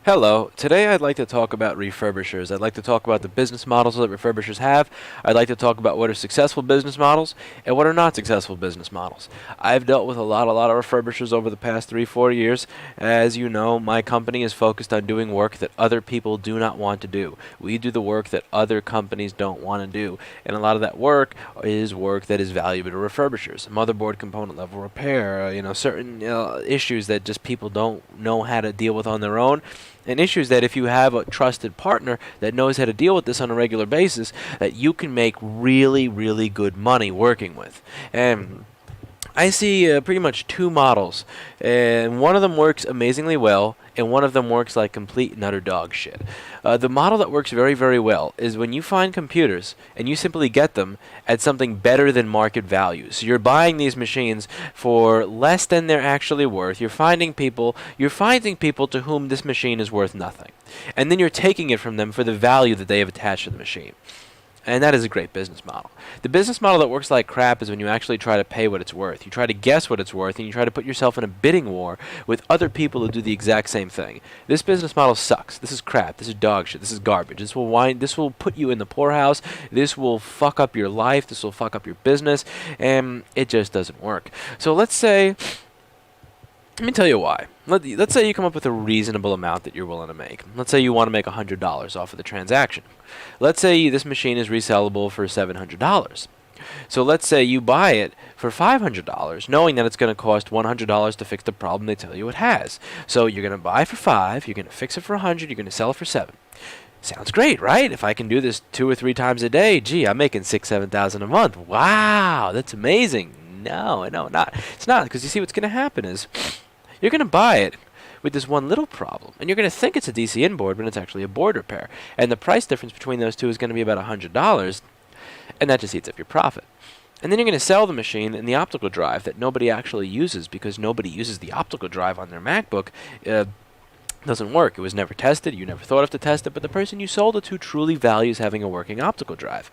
Hello. Today I'd like to talk about refurbishers. I'd like to talk about the business models that refurbishers have. I'd like to talk about what are successful business models and what are not successful business models. I've dealt with a lot of refurbishers over the past 3-4 years. As you know, my company is focused on doing work that other people do not want to do. We do the work that other companies don't want to do. And a lot of that work is work that is valuable to refurbishers. Motherboard component level repair, certain issues that just people don't know how to deal with on their own. And issues that if you have a trusted partner that knows how to deal with this on a regular basis, that you can make really, really good money working with. And I see pretty much two models, and one of them works amazingly well, and one of them works like complete and utter dog shit. The model that works very, very well is when you find computers and you simply get them at something better than market value. So you're buying these machines for less than they're actually worth. You're finding people to whom this machine is worth nothing, and then you're taking it from them for the value that they have attached to the machine. And that is a great business model. The business model that works like crap is when you actually try to pay what it's worth. You try to guess what it's worth, and you try to put yourself in a bidding war with other people who do the exact same thing. This business model sucks. This is crap. This is dog shit. This is garbage. This will put you in the poorhouse. This will fuck up your life. This will fuck up your business, and it just doesn't work. So let me tell you why. Let's say you come up with a reasonable amount that you're willing to make. Let's say you want to make $100 off of the transaction. Let's say this machine is resellable for $700. So let's say you buy it for $500, knowing that it's going to cost $100 to fix the problem they tell you it has. So you're going to buy for $5, you're going to fix it for $100, you're going to sell it for $7. Sounds great, right? If I can do this 2 or 3 times a day, gee, I'm making $6,000-7,000 a month. Wow, that's amazing. No, not. It's not, because you see what's going to happen is you're going to buy it with this one little problem, and you're going to think it's a DC inboard when it's actually a board repair. And the price difference between those two is going to be about $100, and that just eats up your profit. And then you're going to sell the machine and the optical drive that nobody actually uses because nobody uses the optical drive on their MacBook. Doesn't work. It was never tested. You never thought of to test it, but the person you sold it to truly values having a working optical drive.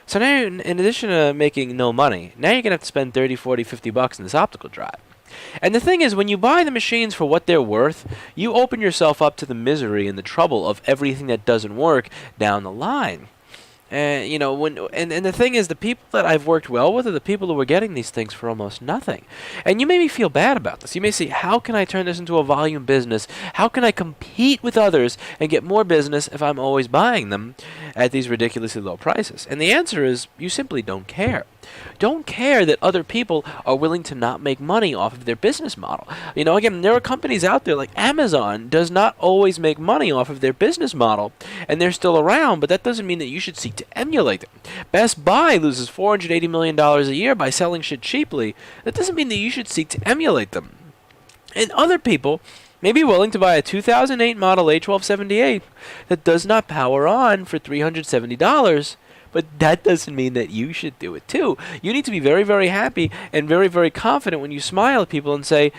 So now, in addition to making no money, now you're going to have to spend $30, $40, $50 in this optical drive. And the thing is, when you buy the machines for what they're worth, you open yourself up to the misery and the trouble of everything that doesn't work down the line. And the thing is, the people that I've worked well with are the people who are getting these things for almost nothing. And you may feel bad about this. You may say, how can I turn this into a volume business? How can I compete with others and get more business if I'm always buying them at these ridiculously low prices? And the answer is, you simply don't care. Don't care that other people are willing to not make money off of their business model. Again, there are companies out there like Amazon does not always make money off of their business model, and they're still around, but that doesn't mean that you should seek to emulate them. Best Buy loses $480 million a year by selling shit cheaply. That doesn't mean that you should seek to emulate them. And other people may be willing to buy a 2008 model A1278 that does not power on for $370, but that doesn't mean that you should do it too. You need to be very, very happy and very, very confident when you smile at people and say,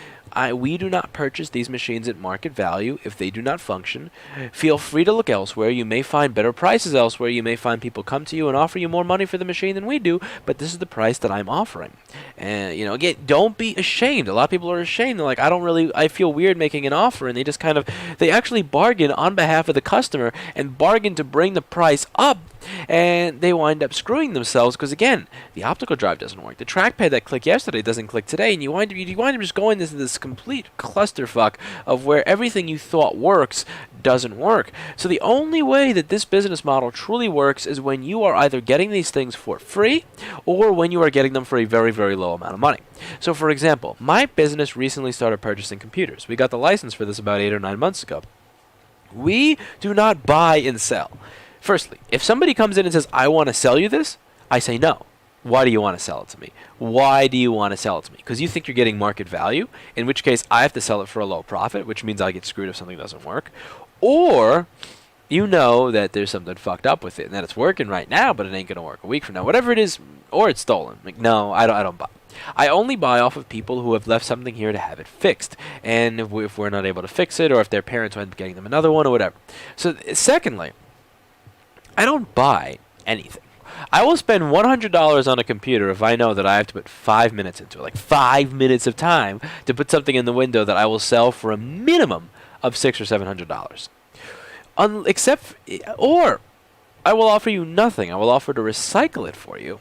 we do not purchase these machines at market value if they do not function. Feel free to look elsewhere. You may find better prices elsewhere. You may find people come to you and offer you more money for the machine than we do, but this is the price that I'm offering. And, again, don't be ashamed. A lot of people are ashamed. They're like, I feel weird making an offer, and they actually bargain on behalf of the customer and bargain to bring the price up, and they wind up screwing themselves because, again, the optical drive doesn't work. The trackpad that clicked yesterday doesn't click today, and you wind up just going into this complete clusterfuck of where everything you thought works doesn't work. So the only way that this business model truly works is when you are either getting these things for free or when you are getting them for a very, very low amount of money. So, for example, my business recently started purchasing computers. We got the license for this about 8 or 9 months ago. We do not buy and sell. Firstly, if somebody comes in and says, I want to sell you this, I say no. Why do you want to sell it to me? Why do you want to sell it to me? Because you think you're getting market value, in which case I have to sell it for a low profit, which means I get screwed if something doesn't work. Or you know that there's something fucked up with it and that it's working right now, but it ain't going to work a week from now. Whatever it is, or it's stolen. No, I don't buy. I only buy off of people who have left something here to have it fixed. And if we're not able to fix it, or if their parents wind up getting them another one or whatever. So, secondly, I don't buy anything. I will spend $100 on a computer if I know that I have to put 5 minutes into it, like 5 minutes of time to put something in the window that I will sell for a minimum of $600 or $700. Or I will offer you nothing. I will offer to recycle it for you,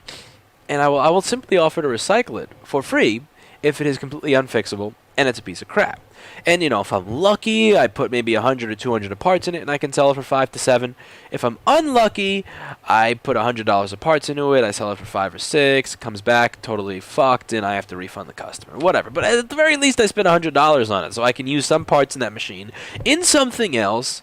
and I will simply offer to recycle it for free if it is completely unfixable and it's a piece of crap. And if I'm lucky, I put maybe 100 or 200 of parts in it, and I can sell it for 5 to 7. If I'm unlucky, I put $100 of parts into it, I sell it for 5 or 6. It comes back totally fucked, and I have to refund the customer. Whatever. But at the very least, I spent $100 on it, so I can use some parts in that machine in something else,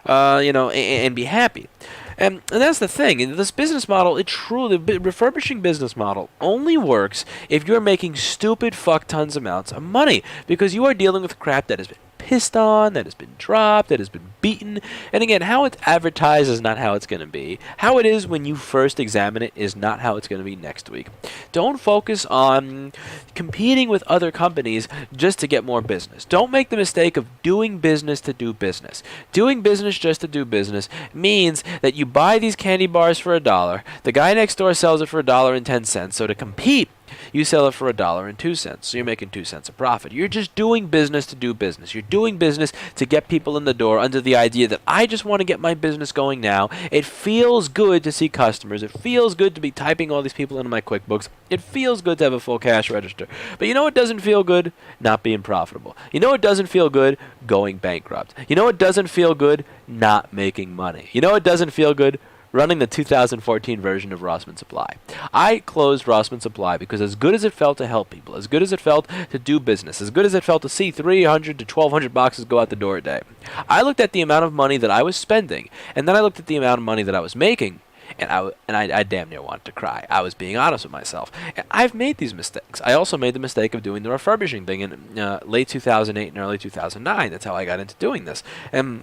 and be happy. And that's the thing. In this business model, refurbishing business model only works if you're making stupid fuck tons amounts of money, because you are dealing with crap that has been pissed on, that has been dropped, that has been beaten. And again, how it's advertised is not how it's going to be. How it is when you first examine it is not how it's going to be next week. Don't focus on competing with other companies just to get more business. Don't make the mistake of doing business to do business. Doing business just to do business means that you buy these candy bars for $1. The guy next door sells it for $1.10. So to compete, you sell it for $1.02, so you're making 2 cents a profit. You're just doing business to do business. You're doing business to get people in the door under the idea that I just want to get my business going now. It feels good to see customers. It feels good to be typing all these people into my QuickBooks. It feels good to have a full cash register. But you know what doesn't feel good? Not being profitable. You know what doesn't feel good? Going bankrupt. You know what doesn't feel good? Not making money. You know what doesn't feel good? Running the 2014 version of Rossmann Supply. I closed Rossmann Supply because as good as it felt to help people, as good as it felt to do business, as good as it felt to see 300 to 1,200 boxes go out the door a day, I looked at the amount of money that I was spending, and then I looked at the amount of money that I was making, and I damn near wanted to cry. I was being honest with myself. And I've made these mistakes. I also made the mistake of doing the refurbishing thing in late 2008 and early 2009. That's how I got into doing this. And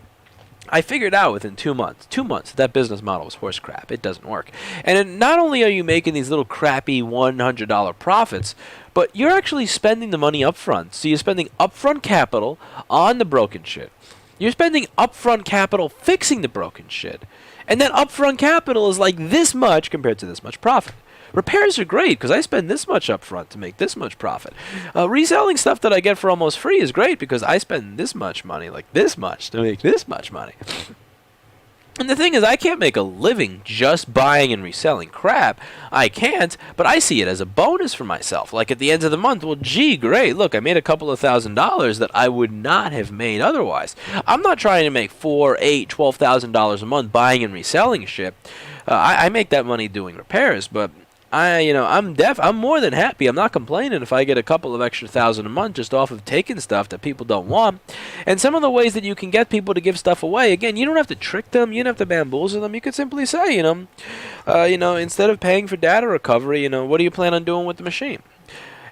I figured out within 2 months, that business model was horse crap. It doesn't work. And not only are you making these little crappy $100 profits, but you're actually spending the money up front. So you're spending upfront capital on the broken shit. You're spending upfront capital fixing the broken shit. And that upfront capital is like this much compared to this much profit. Repairs are great because I spend this much up front to make this much profit. Reselling stuff that I get for almost free is great because I spend this much money, like this much, to make this much money. And the thing is, I can't make a living just buying and reselling crap. I can't, but I see it as a bonus for myself. Like at the end of the month, well, gee, great, look, I made a couple of $1,000s that I would not have made otherwise. I'm not trying to make $4,000, $8,000, $12,000 a month buying and reselling shit. I make that money doing repairs, but I'm more than happy. I'm not complaining if I get a couple of extra $1,000 a month just off of taking stuff that people don't want. And some of the ways that you can get people to give stuff away, again, you don't have to trick them. You don't have to bamboozle them. You could simply say, instead of paying for data recovery, what do you plan on doing with the machine?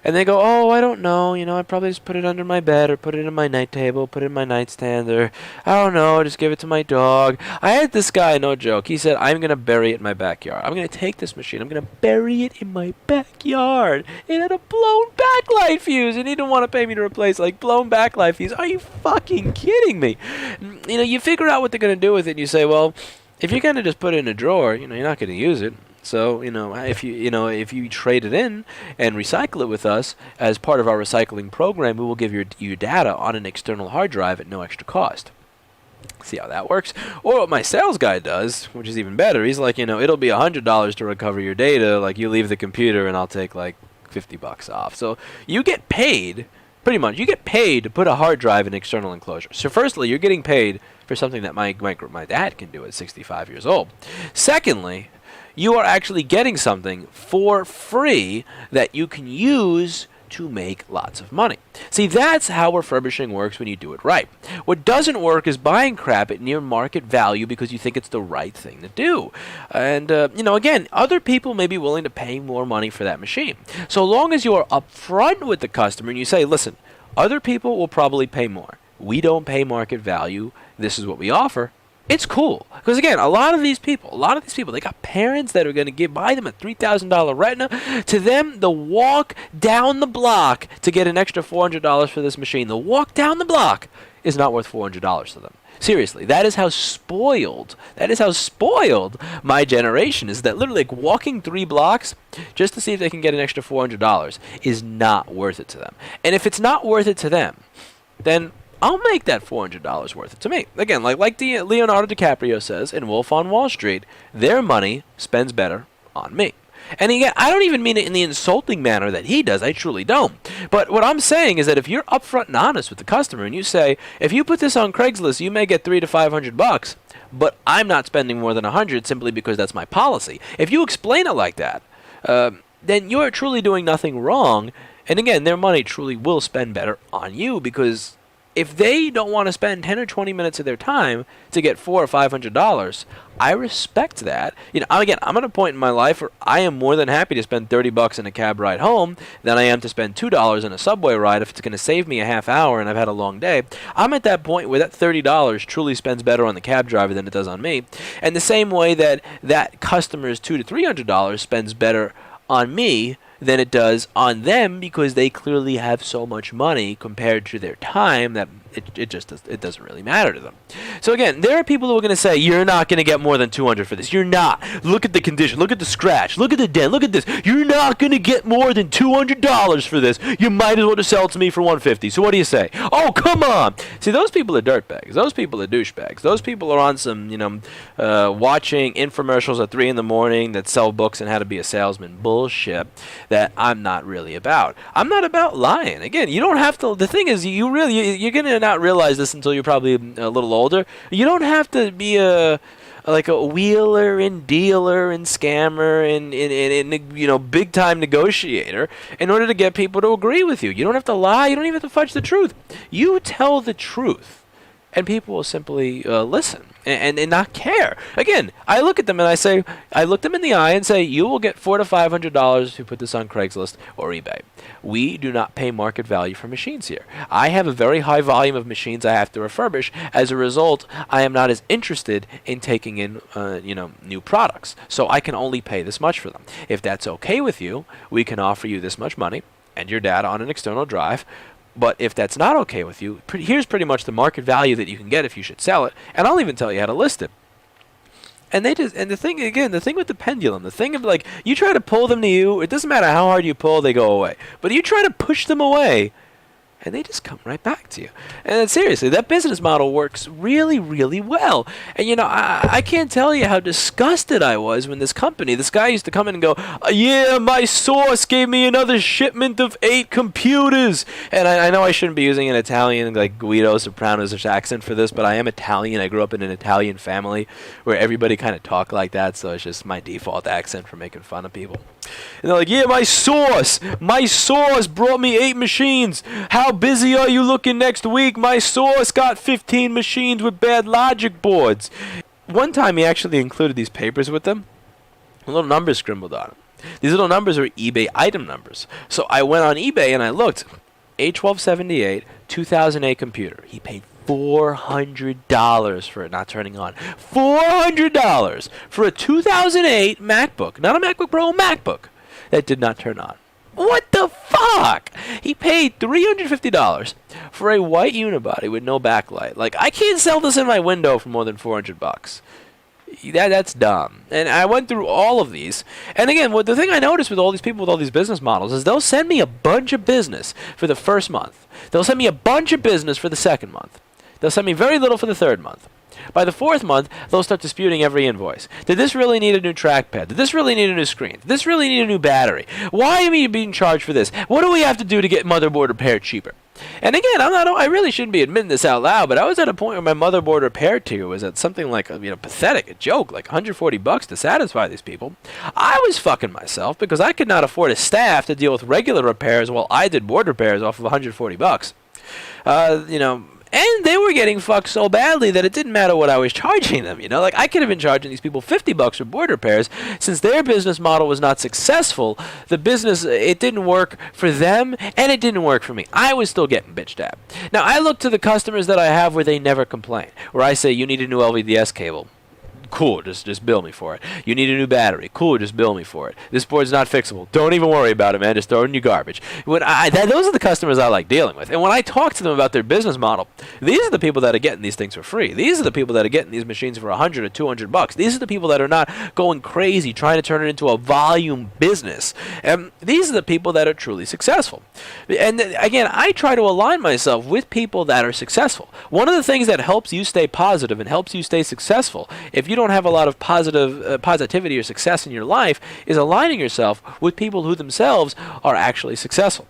And they go, oh, I don't know, I'd probably just put it under my bed or put it in my night table, put it in my nightstand, or I don't know, just give it to my dog. I had this guy, no joke, he said, I'm going to bury it in my backyard. I'm going to take this machine, I'm going to bury it in my backyard. It had a blown backlight fuse, and he didn't want to pay me to replace, blown backlight fuse. Are you fucking kidding me? You figure out what they're going to do with it, and you say, well, if you're going to just put it in a drawer, you're not going to use it. So, if you trade it in and recycle it with us as part of our recycling program, we will give you data on an external hard drive at no extra cost. See how that works? Or what my sales guy does, which is even better, he's like, it'll be $100 to recover your data. Like, you leave the computer and I'll take $50 off. So you get paid, pretty much, you get paid to put a hard drive in external enclosure. So firstly, you're getting paid for something that my dad can do at 65 years old. Secondly, you are actually getting something for free that you can use to make lots of money. See, that's how refurbishing works when you do it right. What doesn't work is buying crap at near market value because you think it's the right thing to do. And, again, other people may be willing to pay more money for that machine. So long as you are upfront with the customer and you say, listen, other people will probably pay more. We don't pay market value. This is what we offer. It's cool. Because, again, a lot of these people, they got parents that are going to buy them a $3,000 Retina. To them, the walk down the block to get an extra $400 for this machine, the walk down the block is not worth $400 to them. Seriously, that is how spoiled my generation is, that literally walking 3 blocks just to see if they can get an extra $400 is not worth it to them. And if it's not worth it to them, then I'll make that $400 worth it to me. Again, like Leonardo DiCaprio says in Wolf on Wall Street, their money spends better on me. And again, I don't even mean it in the insulting manner that he does. I truly don't. But what I'm saying is that if you're upfront and honest with the customer and you say, if you put this on Craigslist, you may get $300 to $500, but I'm not spending more than $100 simply because that's my policy. If you explain it like that, then you're truly doing nothing wrong. And again, their money truly will spend better on you, because if they don't want to spend 10 or 20 minutes of their time to get $400 or $500, I respect that. Again, I'm at a point in my life where I am more than happy to spend $30 in a cab ride home than I am to spend $2 in a subway ride if it's going to save me a half hour and I've had a long day. I'm at that point where that $30 truly spends better on the cab driver than it does on me. And the same way that customer's $200 to $300 spends better on me than it does on them, because they clearly have so much money compared to their time that it doesn't really matter to them. So again, there are people who are going to say, you're not going to get more than $200 for this. You're not. Look at the condition. Look at the scratch. Look at the dent. Look at this. You're not going to get more than $200 for this. You might as well just sell it to me for $150. So what do you say? Oh, come on. See, those people are dirtbags. Those people are douchebags. Those people are on some, watching infomercials at 3 in the morning that sell books and how to be a salesman bullshit that I'm not really about. I'm not about lying. Again, you don't have to. The thing is, you're going to not realize this until you're probably a little older. You don't have to be a wheeler and dealer and scammer and big time negotiator in order to get people to agree with you. You don't have to lie. You don't even have to fudge the truth. You tell the truth, and people will simply listen and not care. Again, I look at them and I look them in the eye and say, you will get $400 to $500 if you put this on Craigslist or eBay. We do not pay market value for machines here. I have a very high volume of machines I have to refurbish. As a result, I am not as interested in taking in new products. So I can only pay this much for them. If that's okay with you, we can offer you this much money and your data on an external drive. But if that's not okay with you, here's pretty much the market value that you can get if you should sell it, and I'll even tell you how to list it. And the thing with the pendulum, the thing of you try to pull them to you, it doesn't matter how hard you pull, they go away. But you try to push them away, and they just come right back to you. And seriously, that business model works really, really well. And I can't tell you how disgusted I was when this guy used to come in and go, yeah, my source gave me another shipment of 8 computers. And I know I shouldn't be using an Italian like Guido Soprano's accent for this, but I am Italian. I grew up in an Italian family where everybody kind of talked like that, so it's just my default accent for making fun of people. And they're like, yeah, my source brought me 8 machines. How busy are you looking next week? My source got 15 machines with bad logic boards. One time he actually included these papers with them, little numbers scribbled on them. These little numbers are eBay item numbers. So I went on eBay and I looked. A1278, 2008 computer. He paid $400 for it not turning on. $400 for a 2008 MacBook. Not a MacBook Pro, a MacBook that did not turn on. What the fuck? He paid $350 for a white unibody with no backlight. I can't sell this in my window for more than $400. That's dumb. And I went through all of these. And again, the thing I noticed with all these people with all these business models is they'll send me a bunch of business for the first month. They'll send me a bunch of business for the second month. They'll send me very little for the third month. By the fourth month, they'll start disputing every invoice. Did this really need a new trackpad? Did this really need a new screen? Did this really need a new battery? Why am I being charged for this? What do we have to do to get motherboard repaired cheaper? And again, I really shouldn't be admitting this out loud, but I was at a point where my motherboard repair tier was at something like pathetic, a joke, like $140 to satisfy these people. I was fucking myself because I could not afford a staff to deal with regular repairs while I did board repairs off of $140. And they were getting fucked so badly that it didn't matter what I was charging them, I could have been charging these people $50 for board repairs. Since their business model was not successful, it didn't work for them, and it didn't work for me. I was still getting bitched at. Now, I look to the customers that I have where they never complain, where I say, you need a new LVDS cable. Cool, just bill me for it. You need a new battery. Cool, just bill me for it. This board's not fixable. Don't even worry about it, man. Just throw it in your garbage. Those are the customers I like dealing with. And when I talk to them about their business model, these are the people that are getting these things for free. These are the people that are getting these machines for $100 or $200. These are the people that are not going crazy trying to turn it into a volume business. And these are the people that are truly successful. And again, I try to align myself with people that are successful. One of the things that helps you stay positive and helps you stay successful, if you don't have a lot of positivity or success in your life, is aligning yourself with people who themselves are actually successful.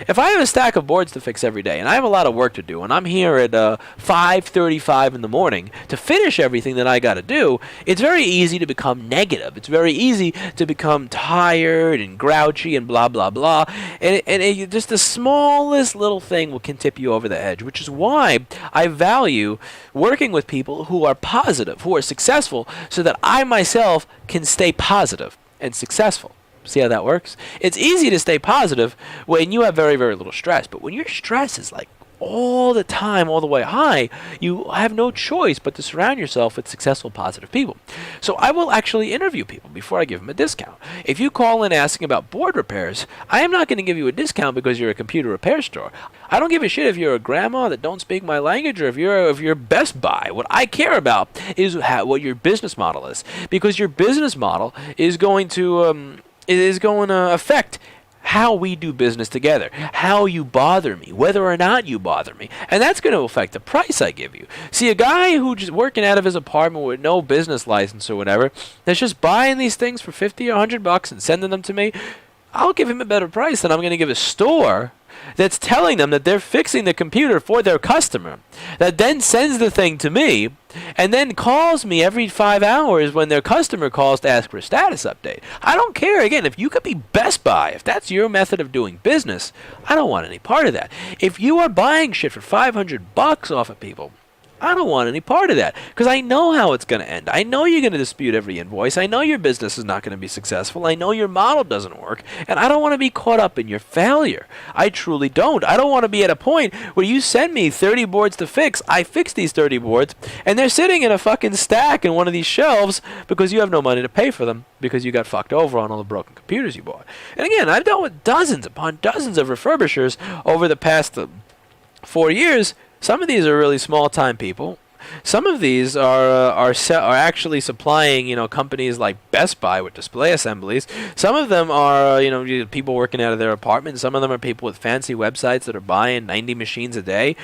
If I have a stack of boards to fix every day, and I have a lot of work to do, and I'm here at 5:35 in the morning to finish everything that I got to do, it's very easy to become negative. It's very easy to become tired and grouchy and blah, blah, blah. And just the smallest little thing can tip you over the edge, which is why I value working with people who are positive, who are successful, so that I myself can stay positive and successful. See how that works? It's easy to stay positive when you have very, very little stress. But when your stress is like all the time, all the way high, you have no choice but to surround yourself with successful, positive people. So I will actually interview people before I give them a discount. If you call in asking about board repairs, I am not going to give you a discount because you're a computer repair store. I don't give a shit if you're a grandma that don't speak my language or if you're Best Buy. What I care about is what your business model is, because your business model is going to affect how we do business together, how you bother me, whether or not you bother me. And that's going to affect the price I give you. See, a guy who's just working out of his apartment with no business license or whatever, that's just buying these things for $50 or $100 and sending them to me, I'll give him a better price than I'm going to give a store that's telling them that they're fixing the computer for their customer, that then sends the thing to me, and then calls me every 5 hours when their customer calls to ask for a status update. I don't care. Again, if you could be Best Buy, if that's your method of doing business, I don't want any part of that. If you are buying shit for $500 off of people, I don't want any part of that, because I know how it's going to end. I know you're going to dispute every invoice. I know your business is not going to be successful. I know your model doesn't work, and I don't want to be caught up in your failure. I truly don't. I don't want to be at a point where you send me 30 boards to fix. I fix these 30 boards, and they're sitting in a fucking stack in one of these shelves because you have no money to pay for them because you got fucked over on all the broken computers you bought. And again, I've dealt with dozens upon dozens of refurbishers over the past 4 years. Some of these are really small-time people. Some of these are actually supplying, companies like Best Buy with display assemblies. Some of them are, people working out of their apartment. Some of them are people with fancy websites that are buying 90 machines a day.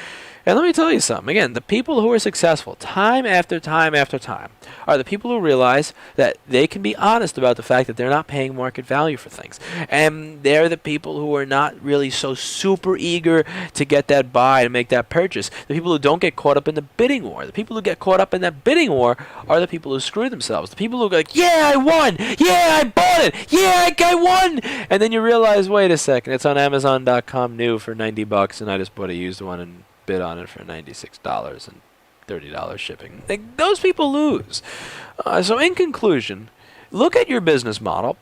And let me tell you something. Again, the people who are successful time after time after time are the people who realize that they can be honest about the fact that they're not paying market value for things. And they're the people who are not really so super eager to get that buy, to make that purchase. The people who don't get caught up in the bidding war. The people who get caught up in that bidding war are the people who screw themselves. The people who go like, yeah, I won. Yeah, I bought it. Yeah, I won. And then you realize, wait a second, it's on Amazon.com new for $90, and I just bought a used one and bid on it for $96 and $30 shipping. Those people lose. So in conclusion, look at your business model.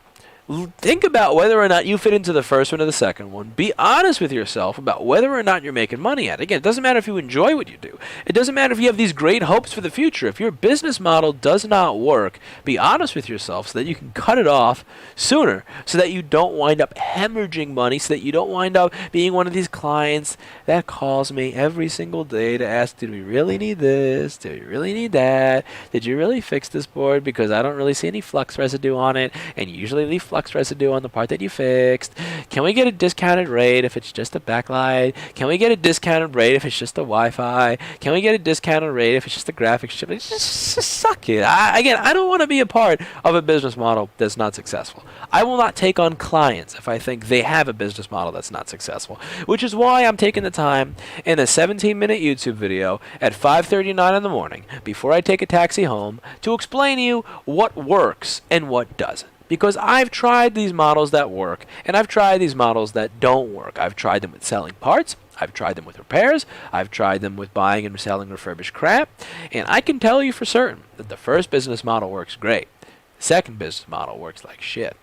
Think about whether or not you fit into the first one or the second one. Be honest with yourself about whether or not you're making money at it. Again, it doesn't matter if you enjoy what you do. It doesn't matter if you have these great hopes for the future. If your business model does not work, be honest with yourself so that you can cut it off sooner, so that you don't wind up hemorrhaging money, so that you don't wind up being one of these clients that calls me every single day to ask, did we really need this? Did we really need that? Did you really fix this board? Because I don't really see any flux residue on it, and you usually leave flux residue on the part that you fixed. Can we get a discounted rate if it's just a backlight? Can we get a discounted rate if it's just a Wi-Fi? Can we get a discounted rate if it's just a graphics chip? Just suck it. I don't want to be a part of a business model that's not successful. I will not take on clients if I think they have a business model that's not successful, which is why I'm taking the time in a 17-minute YouTube video at 5:39 in the morning before I take a taxi home to explain to you what works and what doesn't. Because I've tried these models that work, and I've tried these models that don't work. I've tried them with selling parts. I've tried them with repairs. I've tried them with buying and selling refurbished crap. And I can tell you for certain that the first business model works great. The second business model works like shit.